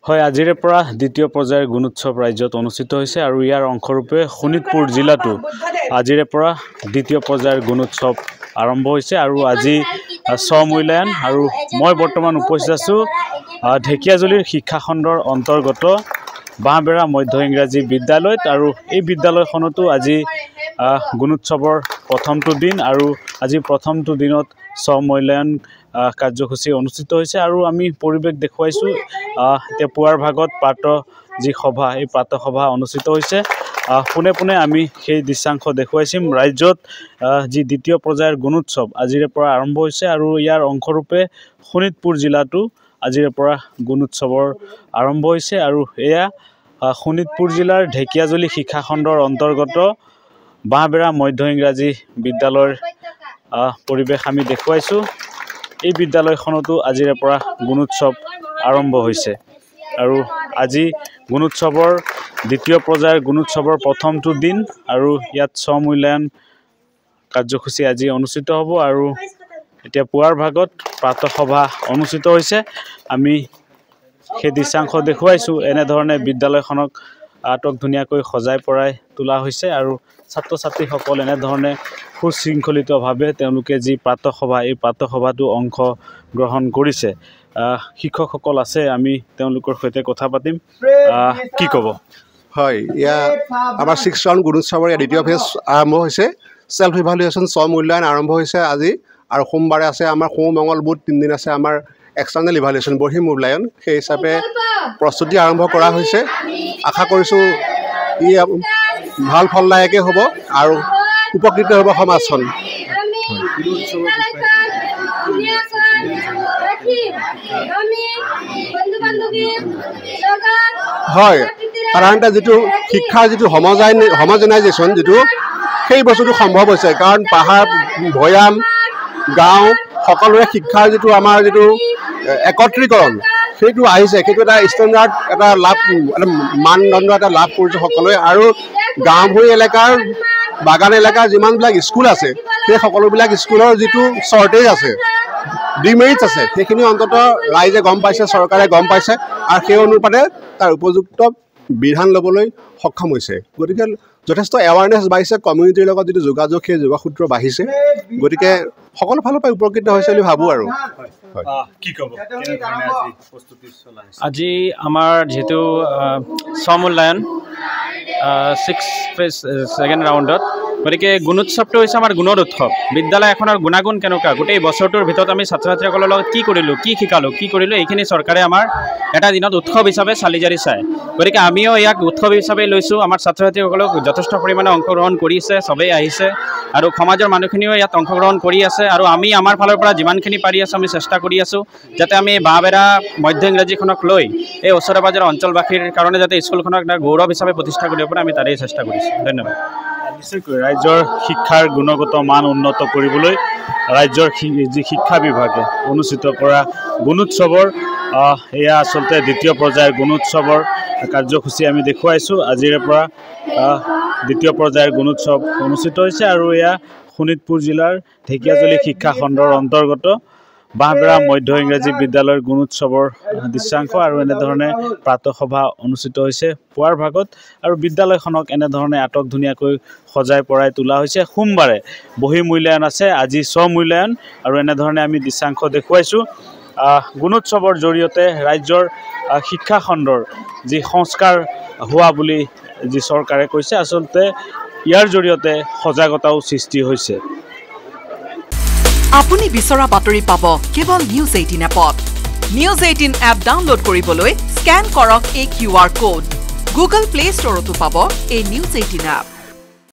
হয় আজিৰে পৰা দ্বিতীয় পৰ্যায়ৰ গুণোৎসৱ ৰাজ্যত অনুষ্ঠিত হৈছে আৰু ইয়াৰ অংশৰূপে শোণিতপুৰ জিলাতো আজিৰে পৰা দ্বিতীয় পৰ্যায়ৰ গুণোৎসৱ আৰম্ভ হৈছে আৰু আজি স্ব-মূল্যায়ন আৰু মই বৰ্তমান উপস্থিত আছো ঢেকিয়াজুলিৰ শিক্ষা খণ্ডৰ অন্তৰ্গত বাঁহবেৰা মধ্য ইংৰাজী বিদ্যালয়ত আৰু এই বিদ্যালয়খনতো আজি গুণোৎসৱৰ প্ৰথমটো দিন আৰু আজি প্ৰথমটো দিনত স্ব-মূল্যায়ন কাৰ্যসূচী অনুষ্ঠিত হৈছে আৰু আমি পৰিৱেশ দেখুৱাইছোঁ এতিয়া পুৱাৰ ভাগত প্ৰাতঃ যি সভা এই প্ৰাতঃ সভা অনুষ্ঠিত হৈছে পোনে পোনে আমি সেই দৃশ্যাংশ দেখুৱাইছিম ৰাজ্যত যি দ্বিতীয় পৰ্যায়ৰ গুণোৎসৱ আজিৰে পৰা আৰম্ভ হৈছে আৰু ইয়াৰ অংশৰূপে শোণিতপুৰ জিলাতো আজিৰে পৰা গুণোৎসৱৰ আৰম্ভ হৈছে আৰু এয়া শোণিতপুৰ জিলাৰ ঢেকিয়াজুলি শিক্ষা খণ্ডৰ অন্তৰ্গত বাঁহবেৰা মধ্য ইংৰাজী বিদ্যালয়ৰ পৰিৱেশ আমি দেখুৱাইছোঁ এই বিদ্যালয়খনতো আজিৰে পৰা গুণোৎসৱ আৰম্ভ হৈছে আৰু আজি গুণোৎসৱৰ দ্বিতীয় পৰ্যায়ৰ গুণোৎসৱৰ প্ৰথমটো দিন আৰু ইয়াত স্ব-মূল্যায়ন কাৰ্যসূচী আজি অনুষ্ঠিত হ'ব আৰু এতিয়া পুৱাৰ ভাগত প্ৰাতঃ সভা অনুষ্ঠিত হৈছে আমি সেই দৃশ্যাংশ দেখুৱাইছোঁ এনেধৰণে বিদ্যালয়খনক আটক ধুনীয়াকৈ সজাই পৰাই তোলা হৈছে আৰু ছাত্ৰ ছাত্ৰীসকল এনেধৰণে সুশৃংখলিতভাৱে তেওঁলোকে যি প্ৰাতঃ সভা এই প্ৰাতঃ সভাটো অংশগ্ৰহণ কৰিছে শিক্ষকসকল আছে আমি তেওঁলোকৰ সৈতে কথা পাতিম কি ক'ব হয় ইয়া আমাৰ 6th ৰাউণ্ড গুণোৎসৱৰ দ্বিতীয় ফেজ আৰম্ভ হৈছে সেলফ ইভালুৱেশ্যন স্ব-মূল্যায়ন আৰম্ভ হৈছে আজি আৰু সোমবাৰে আছে আমাৰ সোম মঙল বুধ 3 দিন আছে আমাৰ এক্সটাৰ্নেল ইভালুৱেশ্যন বৰ্হি মূল্যায়ন সেই হিচাপে প্ৰস্তুতি আৰম্ভ কৰা হৈছে আশা কৰিছোঁ ই ভাল ফলদায়কে হ'ব আৰু উপকৃত হ'ব সমাজখন হয় সাধাৰণতে যিটো শিক্ষাৰ যিটো হোমজেনাইজেশ্যন যিটো সেই বস্তুটো সম্ভৱ হৈছে কাৰণ পাহাৰ ভৈয়াম গাঁও সকলোৰে শিক্ষাৰ যিটো আমাৰ যিটো একত্ৰীকৰণ সেইটো আহিছে সেইটো এটা ষ্টেণ্ডাৰ্ড এটা লাভ এটা মানদণ্ড এটা লাভ কৰিছে সকলোৱে আৰু গাঁওভূঞি এলেকাৰ বাগান এলেকাৰ যিমানবিলাক স্কুল আছে সেই সকলোবিলাক স্কুলৰ যিটো শ্বৰ্টেজ আছে ডিমেৰিটছ আছে সেইখিনি অন্ততঃ ৰাইজে গম পাইছে চৰকাৰে গম পাইছে আৰু সেই অনুপাতে তাৰ উপযুক্ত বিধান ল'বলৈ সক্ষম হৈছে গতিকে যথেষ্ট এৱাৰনেছ বাঢ়িছে কমিউনিটিৰ লগত যিটো যোগাযোগ সেই যোগসূত্ৰ বাঢ়িছে গতিকে সকলো ফালৰ পৰা উপকৃত হৈছে বুলি ভাবোঁ আৰু আজি আমাৰ যেহেতু স্ব-মূল্যায়ন 6th ফেজ 2nd ৰাউণ্ডত গতিকে গুণোৎসৱটো হৈছে আমাৰ গুণৰ উৎসৱ বিদ্যালয় এখনৰ গুণাগুণ কেনেকুৱা গোটেই বছৰটোৰ ভিতৰত আমি ছাত্ৰ ছাত্ৰীসকলৰ লগত কি কৰিলোঁ কি শিকালোঁ কি কৰিলোঁ এইখিনি চৰকাৰে আমাৰ এটা দিনত উৎসৱ হিচাপে চালি জাৰি চায় গতিকে আমিও ইয়াক উৎসৱ হিচাপে লৈছোঁ আমাৰ ছাত্ৰ ছাত্ৰীসকলক যথেষ্ট পৰিমাণে অংশগ্ৰহণ কৰিছে চবেই আহিছে আৰু সমাজৰ মানুহখিনিও ইয়াত অংশগ্ৰহণ কৰি আছে আৰু আমি আমাৰ ফালৰ পৰা যিমানখিনি পাৰি আছোঁ আমি চেষ্টা কৰি আছোঁ যাতে আমি বাঁহবেৰা মধ্য ইংৰাজীখনক লৈ এই ওচৰে পাজৰে অঞ্চলবাসীৰ কাৰণে যাতে স্কুলখনক এটা গৌৰৱ হিচাপে প্ৰতিষ্ঠা কৰিব পাৰে আমি তাৰেই চেষ্টা কৰিছোঁ ধন্যবাদ নিশ্চয়কৈ ৰাজ্যৰ শিক্ষাৰ গুণগত মান উন্নত কৰিবলৈ ৰাজ্যৰ যি শিক্ষা বিভাগে অনুষ্ঠিত কৰা গুণোৎসৱৰ এয়া আচলতে দ্বিতীয় পৰ্যায়ৰ গুণোৎসৱৰ কাৰ্যসূচী আমি দেখুৱাইছোঁ আজিৰে পৰা দ্বিতীয় পৰ্যায়ৰ গুণোৎসৱ অনুষ্ঠিত হৈছে আৰু এয়া শোণিতপুৰ জিলাৰ ঢেকিয়াজুলি শিক্ষা খণ্ডৰ অন্তৰ্গত বাঁহবেৰা মধ্য ইংৰাজী বিদ্যালয়ৰ গুণোৎসৱৰ দৃশ্যাংশ আৰু এনেধৰণে প্ৰাতঃ সভা অনুষ্ঠিত হৈছে পুৱাৰ ভাগত আৰু বিদ্যালয়খনক এনেধৰণে আটক ধুনীয়াকৈ সজাই পৰাই তোলা হৈছে সোমবাৰে বহি মূল্যায়ন আছে আজি স্ব-মূল্যায়ন আৰু এনেধৰণে আমি দৃশ্যাংশ দেখুৱাইছোঁ গুণোৎসৱৰ জৰিয়তে ৰাজ্যৰ শিক্ষা খণ্ডৰ যি সংস্কাৰ হোৱা বুলি যি চৰকাৰে কৈছে আচলতে ইয়াৰ জৰিয়তে সজাগতাও সৃষ্টি হৈছে আপুনি বিচৰা বাতৰি পাব কেৱল নিউজ 18 এপত নিউজ 18 এপ ডাউনলোড কৰিবলৈ স্ক্যান কৰক এই QR কোড গুগল প্লে ষ্টৰতো পাব এই নিউজ 18 এপ